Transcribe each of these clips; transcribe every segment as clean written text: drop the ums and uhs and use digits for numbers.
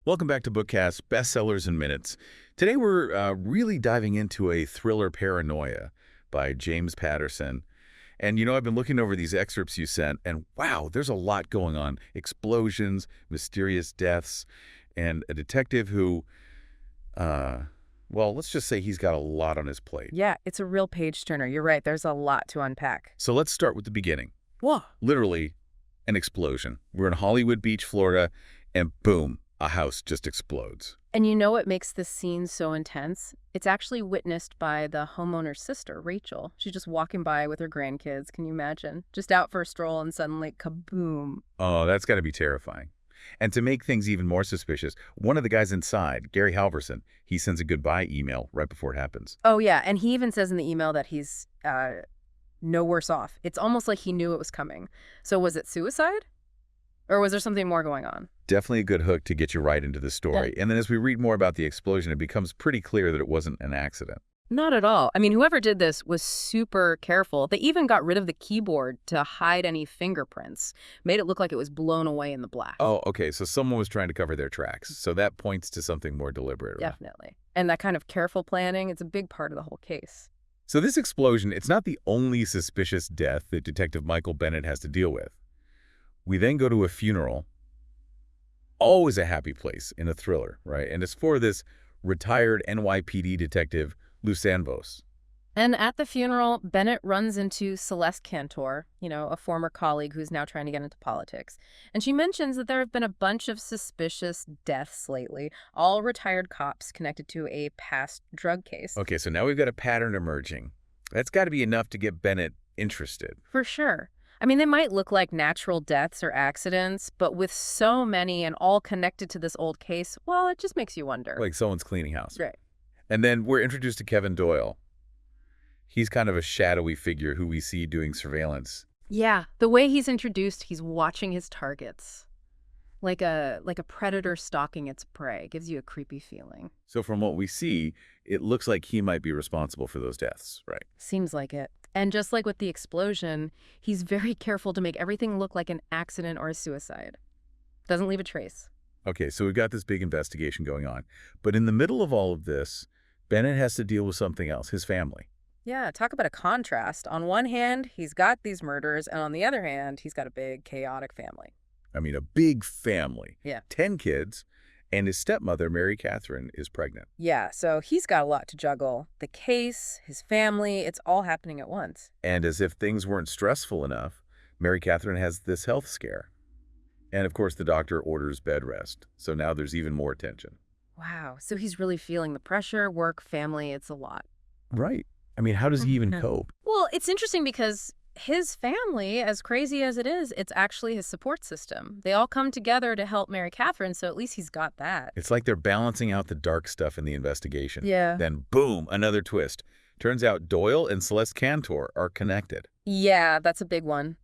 Welcome back to Bookkast, Bestsellers in Minutes. Today we're really diving into a thriller, Paranoia, by James Patterson. And I've been looking over these excerpts you sent, and wow, there's a lot going on. Explosions, mysterious deaths, and a detective who, well, let's just say he's got a lot on his plate. Yeah, it's a real page-turner. You're right. There's a lot to unpack. So let's start with the beginning. Whoa. Literally, an explosion. We're in Hollywood Beach, Florida, and boom, a house just explodes. And you know what makes this scene so intense? It's actually witnessed by the homeowner's sister, Rachel. She's just walking by with her grandkids. Can you imagine? Just out for a stroll and suddenly kaboom. Oh, that's got to be terrifying. And to make things even more suspicious, one of the guys inside, Gary Halverson, he sends a goodbye email right before it happens. Oh, yeah. And he even says in the email that he's no worse off. It's almost like he knew it was coming. So was it suicide? Or was there something more going on? Definitely a good hook to get you right into the story. And then as we read more about the explosion, it becomes pretty clear that it wasn't an accident. Not at all. I mean, whoever did this was super careful. They even got rid of the keyboard to hide any fingerprints. Made it look like it was blown away in the blast. Oh, okay. So someone was trying to cover their tracks. So that points to something more deliberate. Right? Definitely. And that kind of careful planning, it's a big part of the whole case. So this explosion, it's not the only suspicious death that Detective Michael Bennett has to deal with. We then go to a funeral. Always a happy place in a thriller, right? And it's for this retired NYPD detective, Lusanvos. And at the funeral, Bennett runs into Celeste Cantor, a former colleague who's now trying to get into politics. And she mentions that there have been a bunch of suspicious deaths lately, all retired cops connected to a past drug case. Okay, so now we've got a pattern emerging. That's got to be enough to get Bennett interested. For sure. I mean, they might look like natural deaths or accidents, but with so many and all connected to this old case, well, it just makes you wonder. Like someone's cleaning house. Right. And then we're introduced to Kevin Doyle. He's kind of a shadowy figure who we see doing surveillance. Yeah, the way he's introduced, he's watching his targets. Like a predator stalking its prey. Gives you a creepy feeling. So from what we see, it looks like he might be responsible for those deaths, right? Seems like it. And just like with the explosion, he's very careful to make everything look like an accident or a suicide. Doesn't leave a trace. Okay, so we've got this big investigation going on. But in the middle of all of this, Bennett has to deal with something else, his family. Yeah, talk about a contrast. On one hand, he's got these murders, and on the other hand, he's got a big, chaotic family. I mean, a big family. Yeah. 10 kids, and his stepmother, Mary Catherine, is pregnant. Yeah, so he's got a lot to juggle. The case, his family, it's all happening at once. And as if things weren't stressful enough, Mary Catherine has this health scare. And of course, the doctor orders bed rest. So now there's even more tension. Wow, so he's really feeling the pressure, work, family, it's a lot. Right. I mean, how does he even cope? Well, it's interesting because his family, as crazy as it is, it's actually his support system. They all come together to help Mary Catherine, so at least he's got that. It's like they're balancing out the dark stuff in the investigation. Yeah. Then boom, another twist. Turns out Doyle and Celeste Cantor are connected. Yeah, that's a big one.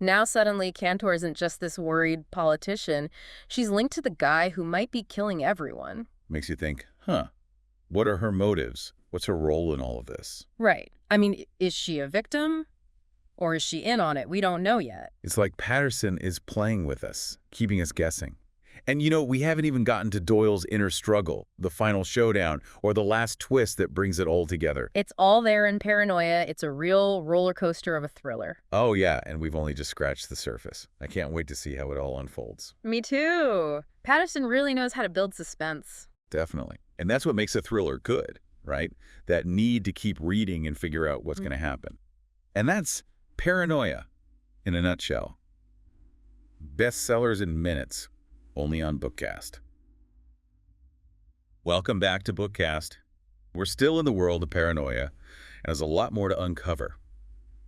Now suddenly Cantor isn't just this worried politician. She's linked to the guy who might be killing everyone. Makes you think, what are her motives? What's her role in all of this? Right. I mean, is she a victim? Or is she in on it? We don't know yet. It's like Patterson is playing with us, keeping us guessing. And we haven't even gotten to Doyle's inner struggle, the final showdown, or the last twist that brings it all together. It's all there in Paranoia. It's a real roller coaster of a thriller. Oh, yeah, and we've only just scratched the surface. I can't wait to see how it all unfolds. Me too. Patterson really knows how to build suspense. Definitely. And that's what makes a thriller good, right? That need to keep reading and figure out what's going to happen. And that's Paranoia in a nutshell. Bestsellers in minutes. Only on Bookkast. Welcome back to Bookkast. We're still in the world of Paranoia, and there's a lot more to uncover.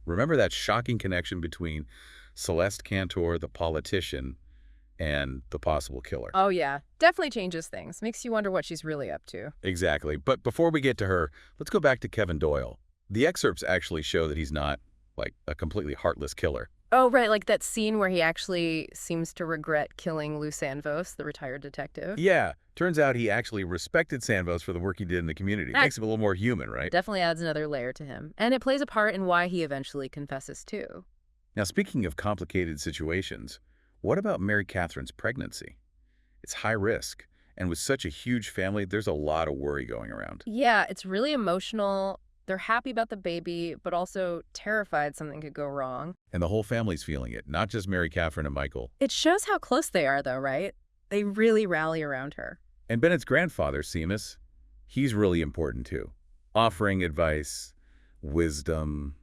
Remember that shocking connection between Celeste Cantor, the politician, and the possible killer? Oh, yeah. Definitely changes things. Makes you wonder what she's really up to. Exactly. But before we get to her, let's go back to Kevin Doyle. The excerpts actually show that he's not, like, a completely heartless killer. Oh, right, like that scene where he actually seems to regret killing Lou Sanvos, the retired detective. Yeah, turns out he actually respected Sanvos for the work he did in the community. Makes him a little more human, right? Definitely adds another layer to him. And it plays a part in why he eventually confesses, too. Now, speaking of complicated situations, what about Mary Catherine's pregnancy? It's high risk. And with such a huge family, there's a lot of worry going around. Yeah, it's really emotional. They're happy about the baby, but also terrified something could go wrong. And the whole family's feeling it, not just Mary Catherine and Michael. It shows how close they are, though, right? They really rally around her. And Bennett's grandfather, Seamus, he's really important too. Offering advice, wisdom,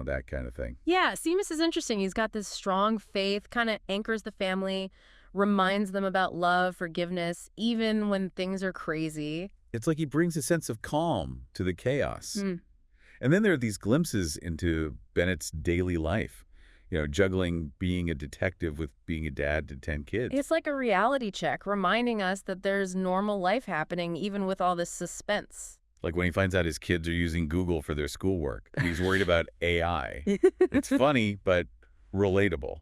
that kind of thing. Yeah, Seamus is interesting. He's got this strong faith, kind of anchors the family, reminds them about love, forgiveness, even when things are crazy. It's like he brings a sense of calm to the chaos. Mm. And then there are these glimpses into Bennett's daily life, juggling being a detective with being a dad to 10 kids. It's like a reality check, reminding us that there's normal life happening, even with all this suspense. Like when he finds out his kids are using Google for their schoolwork. He's worried about AI. It's funny, but relatable.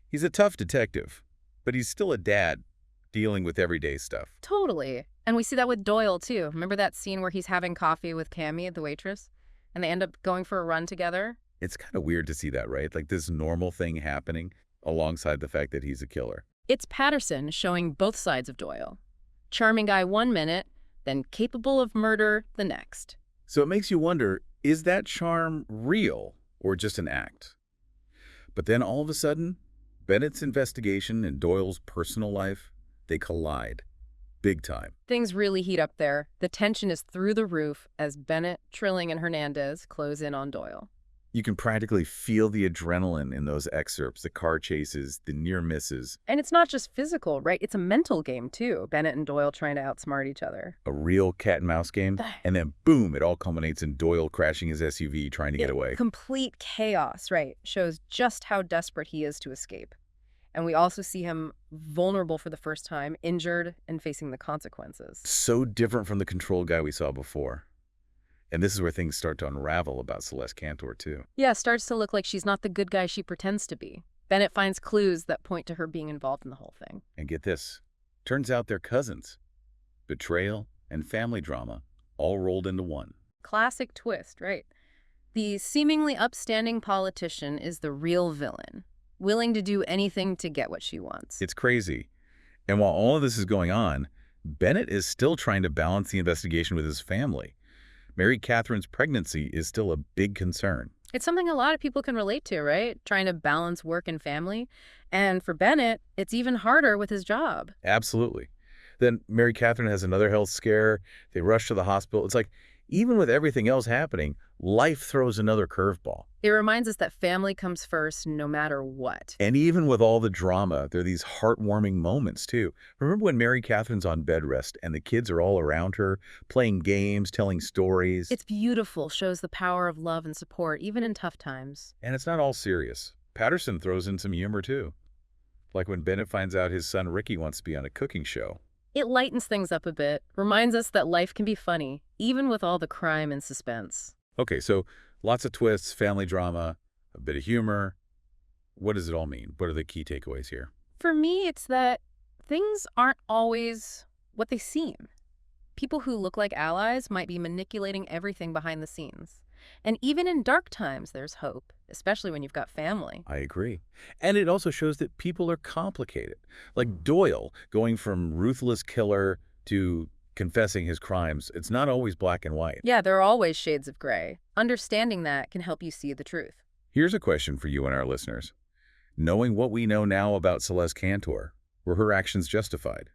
He's a tough detective, but he's still a dad dealing with everyday stuff. Totally. And we see that with Doyle, too. Remember that scene where he's having coffee with Cammie, the waitress? And they end up going for a run together? It's kind of weird to see that, right? Like this normal thing happening alongside the fact that he's a killer. It's Patterson showing both sides of Doyle. Charming guy 1 minute, then capable of murder the next. So it makes you wonder, is that charm real or just an act? But then all of a sudden, Bennett's investigation and Doyle's personal life, they collide. Big time. Things really heat up there. The tension is through the roof as Bennett, Trilling, and Hernandez close in on Doyle. You can practically feel the adrenaline in those excerpts, the car chases, the near misses. And it's not just physical, right? It's a mental game, too. Bennett and Doyle trying to outsmart each other. A real cat and mouse game. And then, boom, it all culminates in Doyle crashing his SUV trying to get away. Complete chaos, right? Shows just how desperate he is to escape. And we also see him vulnerable for the first time, injured, and facing the consequences. So different from the control guy we saw before. And this is where things start to unravel about Celeste Cantor, too. Yeah, it starts to look like she's not the good guy she pretends to be. Bennett finds clues that point to her being involved in the whole thing. And get this. Turns out they're cousins. Betrayal and family drama all rolled into one. Classic twist, right? The seemingly upstanding politician is the real villain, willing to do anything to get what she wants. It's crazy. And while all of this is going on, Bennett is still trying to balance the investigation with his family. Mary Catherine's pregnancy is still a big concern. It's something a lot of people can relate to, right? Trying to balance work and family. And for Bennett, it's even harder with his job. Absolutely. Then Mary Catherine has another health scare. They rush to the hospital. It's like, even with everything else happening, life throws another curveball. It reminds us that family comes first no matter what. And even with all the drama, there are these heartwarming moments, too. Remember when Mary Catherine's on bed rest and the kids are all around her, playing games, telling stories? It's beautiful, shows the power of love and support, even in tough times. And it's not all serious. Patterson throws in some humor, too. Like when Bennett finds out his son Ricky wants to be on a cooking show. It lightens things up a bit, reminds us that life can be funny, even with all the crime and suspense. Okay, so lots of twists, family drama, a bit of humor. What does it all mean? What are the key takeaways here? For me, it's that things aren't always what they seem. People who look like allies might be manipulating everything behind the scenes. And even in dark times, there's hope, especially when you've got family. I agree. And it also shows that people are complicated. Like Doyle, going from ruthless killer to confessing his crimes, it's not always black and white. Yeah, there are always shades of gray. Understanding that can help you see the truth. Here's a question for you and our listeners. Knowing what we know now about Celeste Cantor, were her actions justified?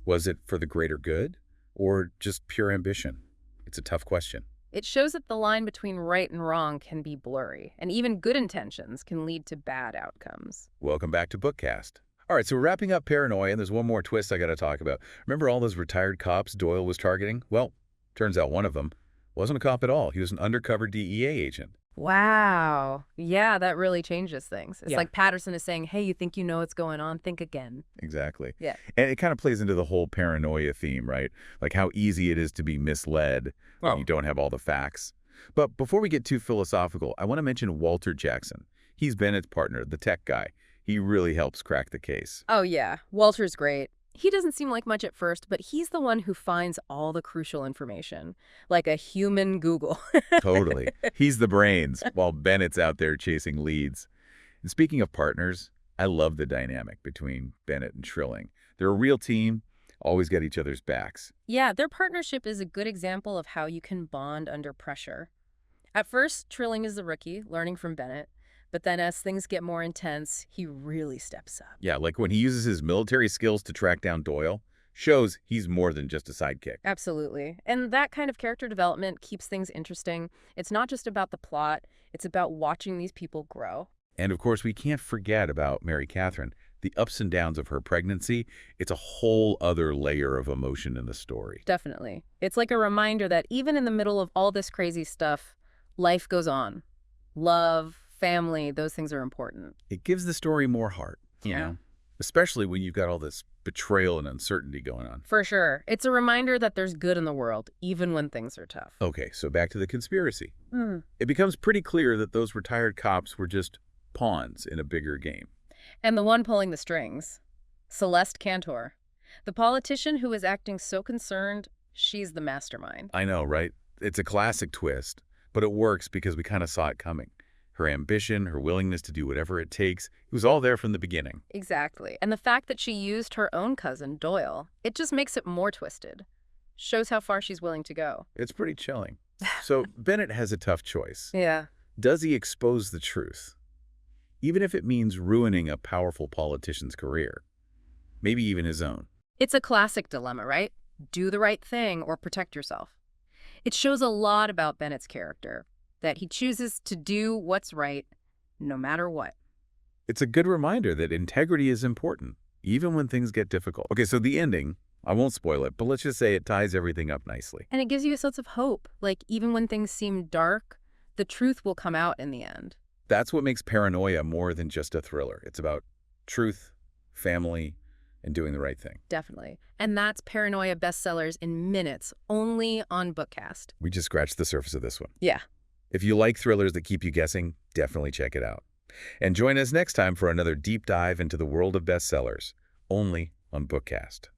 Was it for the greater good or just pure ambition? It's a tough question. It shows that the line between right and wrong can be blurry, and even good intentions can lead to bad outcomes. Welcome back to Bookkast. All right, so we're wrapping up Paranoia, and there's one more twist I got to talk about. Remember all those retired cops Doyle was targeting? Well, turns out one of them wasn't a cop at all. He was an undercover DEA agent. Wow. Yeah, that really changes things. It's Yeah. like Patterson is saying, hey, you think you know what's going on? Think again. Exactly. Yeah. And it kind of plays into the whole paranoia theme, right? Like how easy it is to be misled when you don't have all the facts. But before we get too philosophical, I want to mention Walter Jackson. He's Bennett's partner, the tech guy. He really helps crack the case. Oh, yeah. Walter's great. He doesn't seem like much at first, but he's the one who finds all the crucial information, like a human Google. Totally. He's the brains, while Bennett's out there chasing leads. And speaking of partners, I love the dynamic between Bennett and Trilling. They're a real team, Always got each other's backs. Yeah, their partnership is a good example of how you can bond under pressure. At first, Trilling is the rookie, learning from Bennett. But then as things get more intense, he really steps up. Yeah, like when he uses his military skills to track down Doyle, shows he's more than just a sidekick. Absolutely. And that kind of character development keeps things interesting. It's not just about the plot, it's about watching these people grow. And of course, we can't forget about Mary Catherine. The ups and downs of her pregnancy, it's a whole other layer of emotion in the story. Definitely. It's like a reminder that even in the middle of all this crazy stuff, life goes on. Love, family, those things are important. It gives the story more heart, Yeah. especially when you've got all this betrayal and uncertainty going on. For sure. It's a reminder that there's good in the world, even when things are tough. Okay, so back to the conspiracy. Hmm. It becomes pretty clear that those retired cops were just pawns in a bigger game. And the one pulling the strings, Celeste Cantor. The politician who is acting so concerned, she's the mastermind. I know, right? It's a classic twist, but it works because we kind of saw it coming. Her ambition, her willingness to do whatever it takes, it was all there from the beginning. Exactly. And the fact that she used her own cousin, Doyle, it just makes it more twisted. Shows how far she's willing to go. It's pretty chilling. So Bennett has a tough choice. Yeah. Does he expose the truth? Even if it means ruining a powerful politician's career. Maybe even his own. It's a classic dilemma, right? Do the right thing or protect yourself. It shows a lot about Bennett's character, that he chooses to do what's right, no matter what. It's a good reminder that integrity is important, even when things get difficult. Okay, so the ending, I won't spoil it, but let's just say it ties everything up nicely. And it gives you a sense of hope. Like, even when things seem dark, the truth will come out in the end. That's what makes Paranoia more than just a thriller. It's about truth, family, and doing the right thing. Definitely. And that's Paranoia Bestsellers in minutes, only on Bookkast. We just scratched the surface of this one. Yeah. If you like thrillers that keep you guessing, definitely check it out. And join us next time for another deep dive into the world of bestsellers, only on Bookkast.